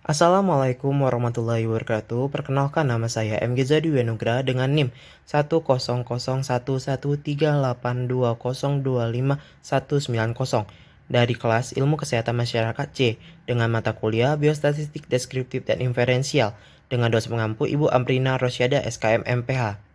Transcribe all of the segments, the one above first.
Assalamualaikum warahmatullahi wabarakatuh. Perkenalkan, nama saya MG Zadi Wenugra dengan NIM 100111382025190 dari kelas Ilmu Kesehatan Masyarakat C dengan mata kuliah Biostatistik Deskriptif dan Inferensial dengan dosen pengampu Ibu Amrina Rosyada SKM MPH.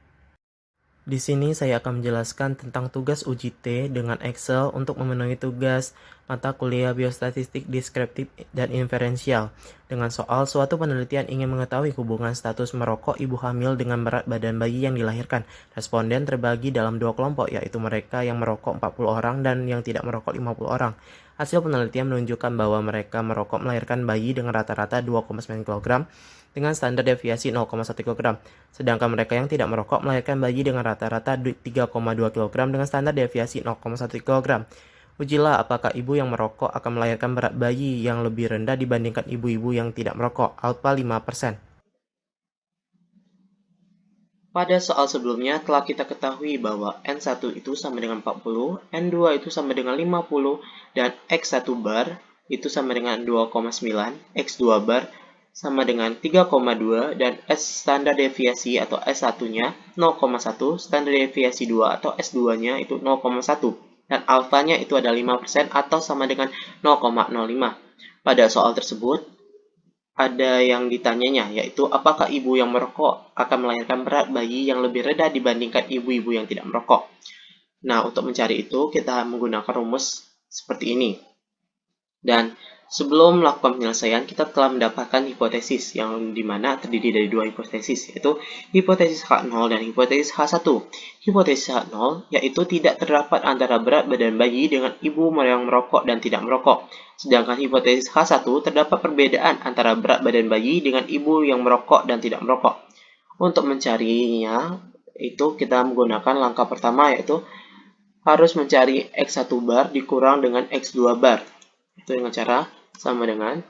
Di sini saya akan menjelaskan tentang tugas uji T dengan Excel untuk memenuhi tugas mata kuliah biostatistik deskriptif dan inferensial. Dengan soal suatu penelitian ingin mengetahui hubungan status merokok ibu hamil dengan berat badan bayi yang dilahirkan. Responden terbagi dalam dua kelompok, yaitu mereka yang merokok 40 orang dan yang tidak merokok 50 orang. Hasil penelitian menunjukkan bahwa mereka merokok melahirkan bayi dengan rata-rata 2,9 kg dengan standar deviasi 0,1 kg. Sedangkan mereka yang tidak merokok melahirkan bayi dengan rata-rata 3,2 kg dengan standar deviasi 0,1 kg. Ujilah apakah ibu yang merokok akan melahirkan berat bayi yang lebih rendah dibandingkan ibu-ibu yang tidak merokok. Alpha 5%. Pada soal sebelumnya telah kita ketahui bahwa N1 itu sama dengan 40, N2 itu sama dengan 50, dan X1 bar itu sama dengan 2,9, X2 bar sama dengan 3,2, dan S standar deviasi atau S1-nya 0,1, standar deviasi 2 atau S2-nya itu 0,1, dan alfanya itu ada 5% atau sama dengan 0,05. Pada soal tersebut, ada yang ditanyanya, yaitu apakah ibu yang merokok akan melahirkan berat bayi yang lebih rendah dibandingkan ibu-ibu yang tidak merokok. Nah, untuk mencari itu, kita menggunakan rumus seperti ini. Dan sebelum melakukan penyelesaian, kita telah mendapatkan hipotesis yang dimana terdiri dari dua hipotesis, yaitu hipotesis H0 dan hipotesis H1. Hipotesis H0 yaitu tidak terdapat antara berat badan bayi dengan ibu yang merokok dan tidak merokok. Sedangkan hipotesis H1 terdapat perbedaan antara berat badan bayi dengan ibu yang merokok dan tidak merokok. Untuk mencarinya, itu kita menggunakan langkah pertama, yaitu harus mencari X1 bar dikurang dengan X2 bar. Itu dengan cara sama dengan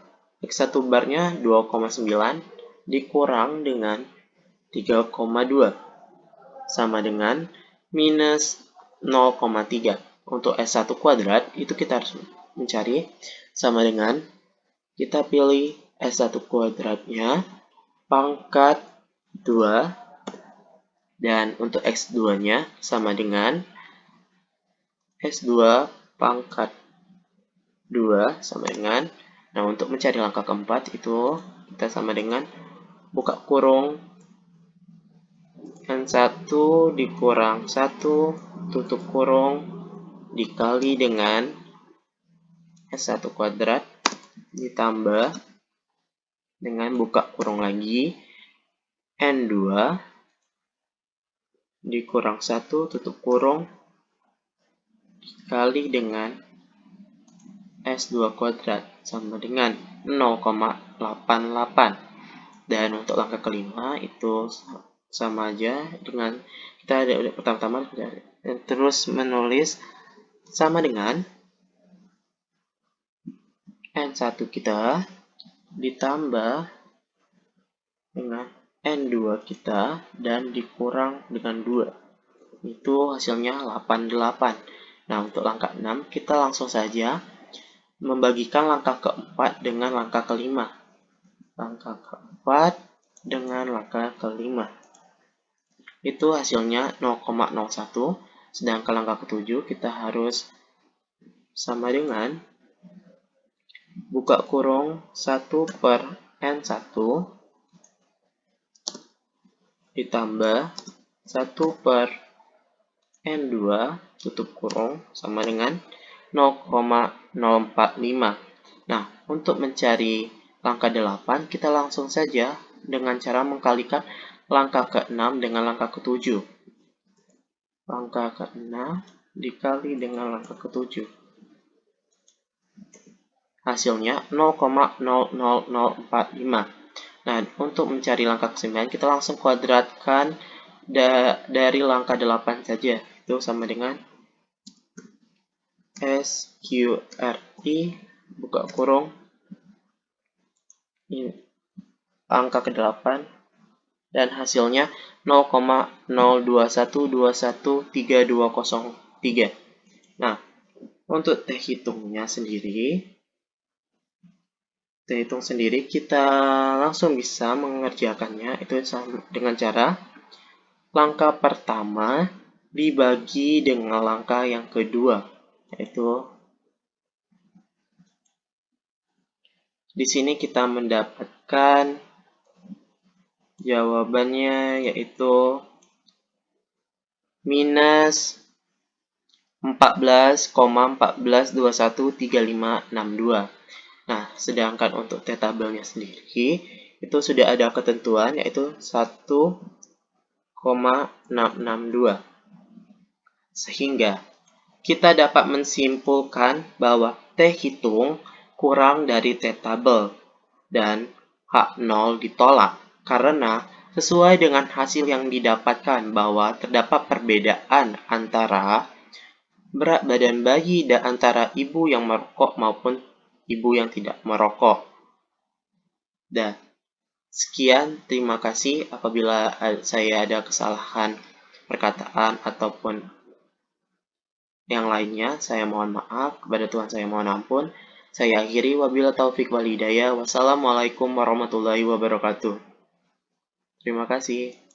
X1 barnya 2,9 dikurang dengan 3,2 sama dengan minus 0,3. Untuk S1 kuadrat itu kita harus mencari sama dengan, kita pilih S1 kuadratnya pangkat 2, dan untuk X2-nya sama dengan S2 pangkat 2 sama dengan, nah untuk mencari langkah keempat itu kita sama dengan buka kurung N1 dikurang 1 tutup kurung dikali dengan S1 kuadrat ditambah dengan buka kurung lagi N2 dikurang 1 tutup kurung dikali dengan S2 kuadrat sama dengan 0,88. Dan untuk langkah kelima itu sama aja dengan kita ada pertama-tama terus menulis sama dengan N1 kita ditambah dengan N2 kita dan dikurang dengan 2. Itu hasilnya 88. Nah, untuk langkah 6 kita langsung saja membagikan langkah keempat dengan langkah kelima. Langkah keempat dengan langkah kelima. Itu hasilnya 0,01. Sedangkan langkah ketujuh kita harus sama dengan buka kurung 1 per N1 ditambah 1 per N2 tutup kurung sama dengan 0,045. Nah, untuk mencari langkah 8, kita langsung saja dengan cara mengkalikan langkah ke-6 dengan langkah ke-7. Langkah ke-6 dikali dengan langkah ke-7. Hasilnya 0,00045. Nah, untuk mencari langkah ke-9, kita langsung kuadratkan dari langkah 8 saja. Itu sama dengan SQRI buka kurung ini angka ke-8 dan hasilnya 0,021213203. Nah, untuk teh hitungnya sendiri kita hitung sendiri, kita langsung bisa mengerjakannya itu dengan cara langkah pertama dibagi dengan langkah yang kedua, yaitu di sini kita mendapatkan jawabannya yaitu minus 14,14213562. Nah, sedangkan untuk T tabelnya sendiri itu sudah ada ketentuan yaitu 1,662. Sehingga kita dapat menyimpulkan bahwa T hitung kurang dari T tabel dan H0 ditolak karena sesuai dengan hasil yang didapatkan bahwa terdapat perbedaan antara berat badan bayi dan antara ibu yang merokok maupun ibu yang tidak merokok. Dan sekian, terima kasih. Apabila saya ada kesalahan perkataan ataupun yang lainnya, saya mohon maaf. Kepada Tuhan saya mohon ampun. Saya akhiri, wabila taufik wal hidayah. Wassalamualaikum warahmatullahi wabarakatuh. Terima kasih.